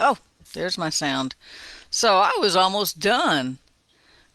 Oh, there's my sound. So I was almost done.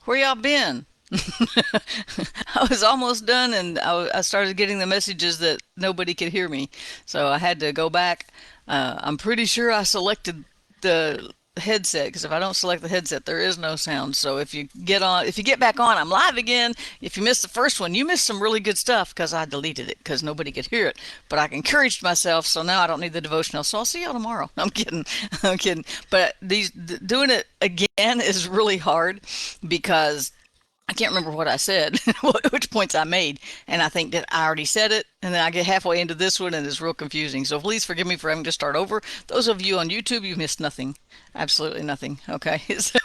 Where y'all been? I was almost done and I started getting the messages that nobody could hear me. So I had to go back. I'm pretty sure I selected the headset because if I don't select the headset, there is no sound. So if you get back on, I'm live again. If you missed the first one, you missed some really good stuff because I deleted it because nobody could hear it. But I encouraged myself, so now I don't need the devotional. So I'll see y'all tomorrow. I'm kidding. I'm kidding. But doing it again is really hard because I can't remember what I said, which points I made, and I think that I already said it, and then I get halfway into this one and it's real confusing. So please forgive me for having to start over. Those of you on YouTube, you missed nothing, absolutely nothing. Okay, so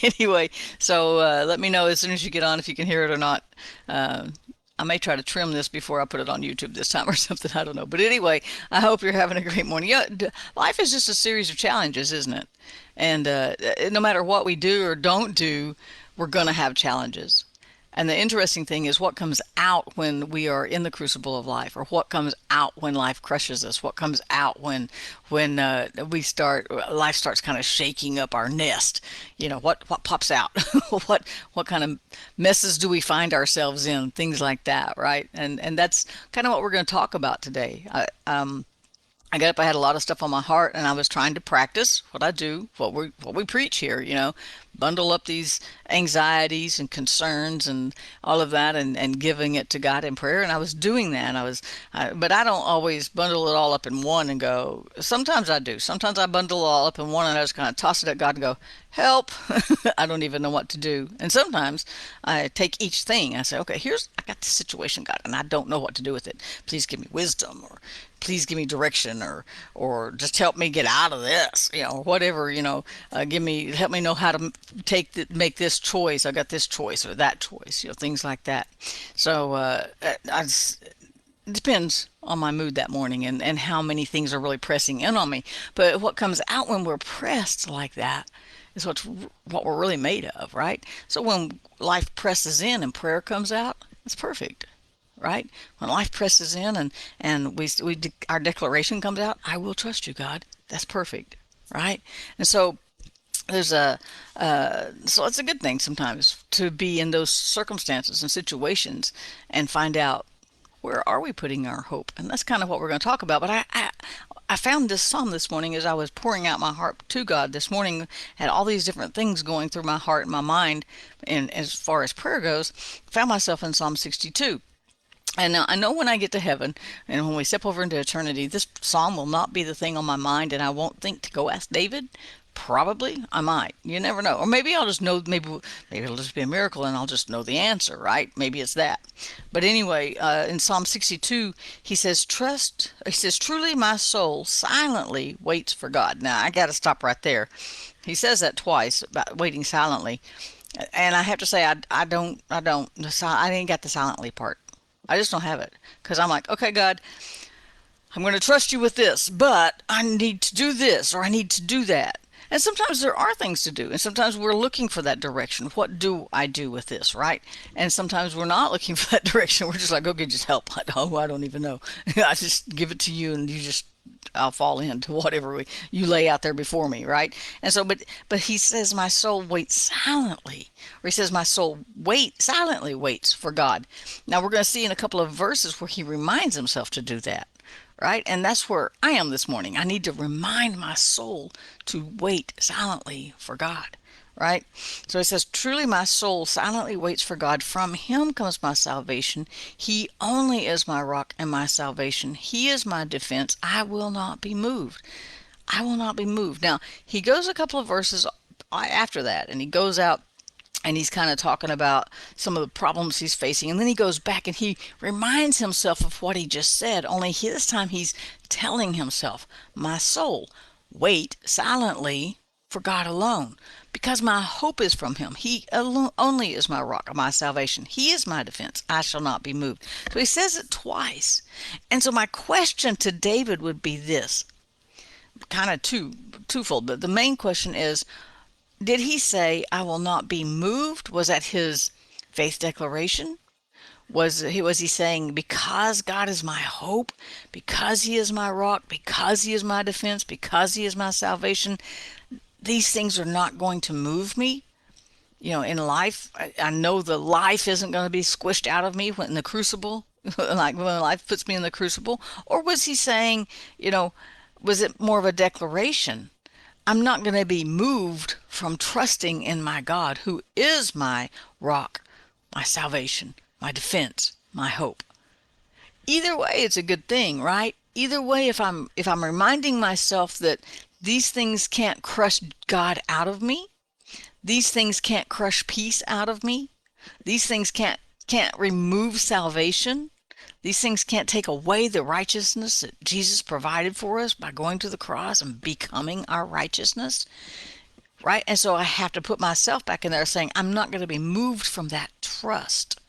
anyway, let me know as soon as you get on if you can hear it or not. Uh, I may try to trim this before I put it on YouTube this time or something. I don't know. But anyway, I hope you're having a great morning. Yeah, life is just a series of challenges, isn't it? And no matter what we do or don't do, we're going to have challenges. And the interesting thing is what comes out when we are in the crucible of life, or what comes out when life crushes us, what comes out when life starts kind of shaking up our nest. What pops out, what kind of messes do we find ourselves in, things like that, right? And that's kind of what we're going to talk about today. I got up, I had a lot of stuff on my heart, and I was trying to practice what I do, what we preach here, bundle up these anxieties and concerns and all of that and giving it to God in prayer. And I was doing that. But I don't always bundle it all up in one and go. Sometimes I do. Sometimes I bundle it all up in one and I just kind of toss it at God and go, help. I don't even know what to do. And sometimes I take each thing. I say, okay, I got this situation, God, and I don't know what to do with it. Please give me wisdom, or please give me direction, or just help me get out of this, whatever, help me know how to make this choice. I got this choice or that choice, things like that. So it depends on my mood that morning and how many things are really pressing in on me. But what comes out when we're pressed like that is what we're really made of, right? So when life presses in and prayer comes out, it's perfect, right? When life presses in and our declaration comes out, I will trust you, God. That's perfect, right? And so there's a so it's a good thing sometimes to be in those circumstances and situations and find out where are we putting our hope. And that's kind of what we're going to talk about. But I found this psalm this morning as I was pouring out my heart to God this morning. Had all these different things going through my heart and my mind, and as far as prayer goes, found myself in Psalm 62. And now I know when I get to heaven and when we step over into eternity, this psalm will not be the thing on my mind, and I won't think to go ask David. Probably I might. You never know. Or maybe I'll just know. Maybe it'll just be a miracle, and I'll just know the answer. Right? Maybe it's that. But anyway, in Psalm 62, he says, "Trust." He says, "Truly, my soul silently waits for God." Now I got to stop right there. He says that twice about waiting silently, and I have to say I ain't got the silently part. I just don't have it because I'm like, okay, God, I'm going to trust you with this, but I need to do this or I need to do that. And sometimes there are things to do, and sometimes we're looking for that direction. What do I do with this, right? And sometimes we're not looking for that direction. We're just like, okay, just help. I don't even know. I just give it to you, and I'll fall into whatever you lay out there before me, right? And so, but he says, my soul waits silently, or he says, my soul silently waits for God. Now we're going to see in a couple of verses where he reminds himself to do that, right? And that's where I am this morning. I need to remind my soul to wait silently for God, right? So it says, truly my soul silently waits for God. From him comes my salvation. He only is my rock and my salvation. He is my defense. I will not be moved. I will not be moved. Now, he goes a couple of verses after that, and he goes out and he's kind of talking about some of the problems he's facing, and then he goes back and he reminds himself of what he just said, only this time he's telling himself, my soul, wait silently for God alone, because my hope is from him. He alone, only is my rock, my salvation. He is my defense. I shall not be moved. So he says it twice. And so my question to David would be this, kind of twofold, but the main question is, did he say, I will not be moved? Was that his faith declaration? Was he saying, because God is my hope, because he is my rock, because he is my defense, because he is my salvation, these things are not going to move me? In life, I know the life isn't going to be squished out of me when in the crucible, like when life puts me in the crucible. Or was he saying, you know, was it more of a declaration? I'm not going to be moved from trusting in my God, who is my rock, my salvation, my defense, my hope. Either way, it's a good thing, right? Either way, if I'm reminding myself that these things can't crush God out of me, these things can't crush peace out of me, these things can't remove salvation, these things can't take away the righteousness that Jesus provided for us by going to the cross and becoming our righteousness, right? And so I have to put myself back in there saying, I'm not going to be moved from that trust,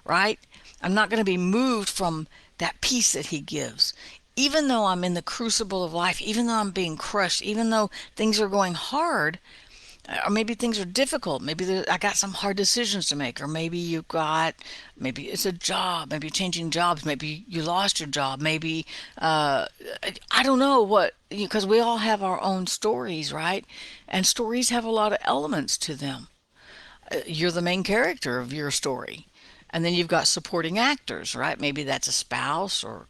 right? I'm not going to be moved from that peace that he gives. Even though I'm in the crucible of life, even though I'm being crushed, even though things are going hard, or maybe things are difficult. Maybe I got some hard decisions to make, or maybe it's a job, maybe changing jobs, maybe you lost your job, maybe I don't know what, because we all have our own stories, right? And stories have a lot of elements to them. You're the main character of your story, and then you've got supporting actors, right? Maybe that's a spouse or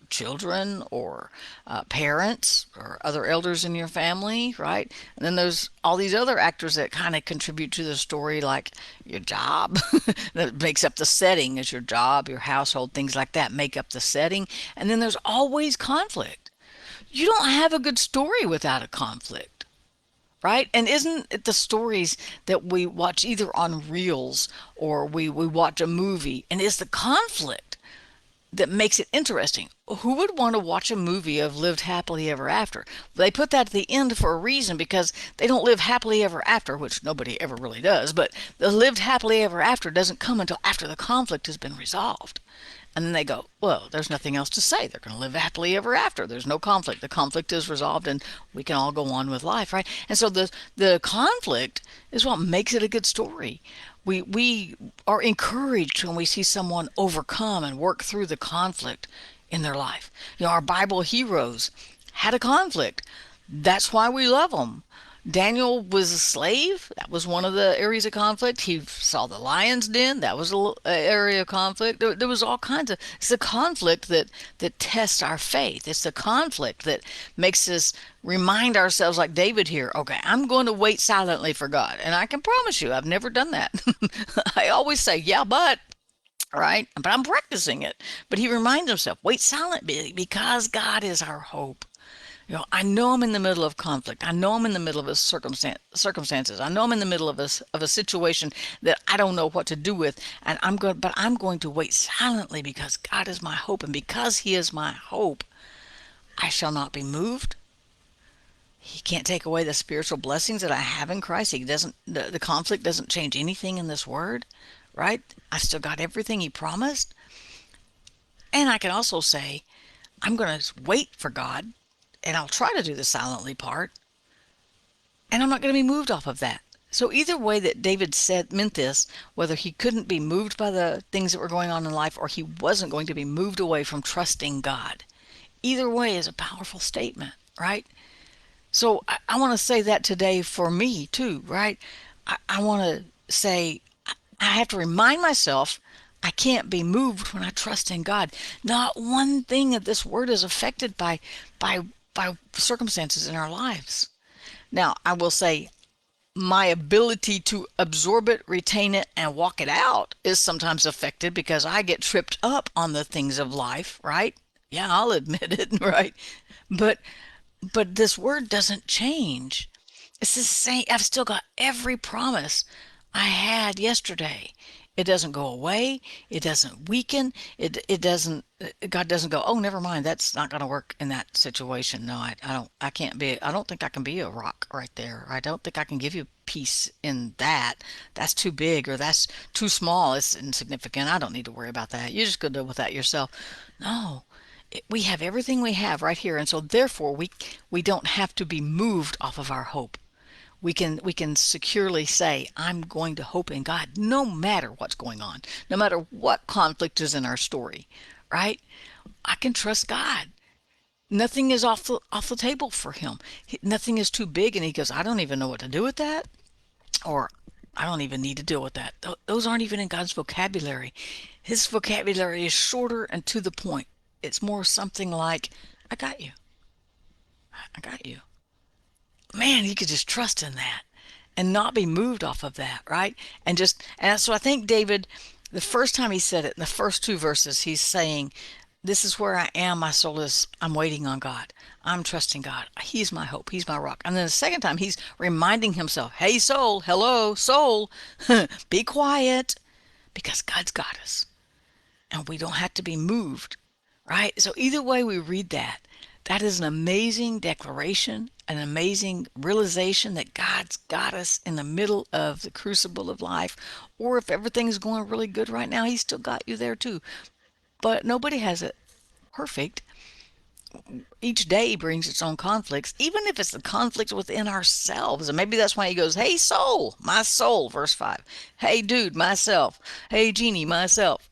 children or parents or other elders in your family, right? And then there's all these other actors that kind of contribute to the story, like your job that makes up the setting, is your job, your household, things like that make up the setting. And then there's always conflict. You don't have a good story without a conflict, right? And isn't it the stories that we watch either on reels or we watch a movie, and it's the conflict that makes it interesting? Who would want to watch a movie of lived happily ever after? They put that at the end for a reason, because they don't live happily ever after, which nobody ever really does, but the lived happily ever after doesn't come until after the conflict has been resolved. And then they go, well, there's nothing else to say. They're going to live happily ever after. There's no conflict. The conflict is resolved and we can all go on with life, right? And so the conflict is what makes it a good story. We are encouraged when we see someone overcome and work through the conflict in their life. Our Bible heroes had a conflict. That's why we love them. Daniel was a slave. That was one of the areas of conflict. He saw the lion's den. That was an area of conflict. There was all kinds of. It's the conflict that tests our faith. It's the conflict that makes us remind ourselves, like David here. Okay, I'm going to wait silently for God, and I can promise you, I've never done that. I always say, yeah, but. Right? But I'm practicing it. But he reminds himself, wait silently because God is our hope. I know I'm in the middle of conflict. I know I'm in the middle of a circumstances. I know I'm in the middle of a situation that I don't know what to do with, and I'm going to wait silently because God is my hope, and because He is my hope, I shall not be moved. He can't take away the spiritual blessings that I have in Christ. He doesn't. The conflict doesn't change anything in this word, right? I still got everything He promised, and I can also say, I'm going to wait for God, and I'll try to do the silently part, and I'm not going to be moved off of that. So either way that David said meant this, whether he couldn't be moved by the things that were going on in life, or he wasn't going to be moved away from trusting God, either way is a powerful statement, right? So I want to say that today for me too, right? I want to say, I have to remind myself I can't be moved when I trust in God. Not one thing of this word is affected by by circumstances in our lives. Now, I will say my ability to absorb it, retain it, and walk it out is sometimes affected because I get tripped up on the things of life, right? Yeah, I'll admit it, right? But this word doesn't change. It's the same. I've still got every promise I had yesterday. It doesn't go away. It doesn't weaken. It doesn't. God doesn't go, oh, never mind. That's not going to work in that situation. No, I don't. I can't be. I don't think I can be a rock right there. I don't think I can give you peace in that. That's too big, or that's too small. It's insignificant. I don't need to worry about that. You just go deal with that yourself. No, we have everything we have right here, and so therefore we don't have to be moved off of our hope. we can securely say, I'm going to hope in God no matter what's going on, no matter what conflict is in our story, right? I can trust God. Nothing is off the table for him. Nothing is too big, and he goes, I don't even know what to do with that, or I don't even need to deal with that. Those aren't even in God's vocabulary. His vocabulary is shorter and to the point. It's more something like, I got you. I got you. Man, you could just trust in that and not be moved off of that, right? And so I think David, the first time he said it, in the first two verses, he's saying, this is where I am. My soul is, I'm waiting on God. I'm trusting God. He's my hope. He's my rock. And then the second time, he's reminding himself, hey, soul, hello, soul, be quiet because God's got us and we don't have to be moved, right? So either way we read that, that is an amazing declaration, an amazing realization that God's got us in the middle of the crucible of life. Or if everything's going really good right now, He's still got you there too. But nobody has it perfect. Each day brings its own conflicts, even if it's the conflicts within ourselves. And maybe that's why He goes, hey, soul, my soul, verse 5. Hey, dude, myself. Hey, genie, myself.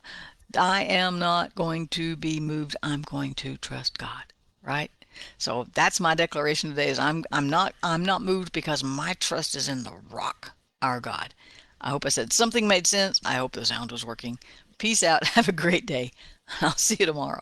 I am not going to be moved. I'm going to trust God, right? So that's my declaration today is I'm not moved because my trust is in the rock, our God. I hope I said something made sense. I hope the sound was working. Peace out. Have a great day. I'll see you tomorrow.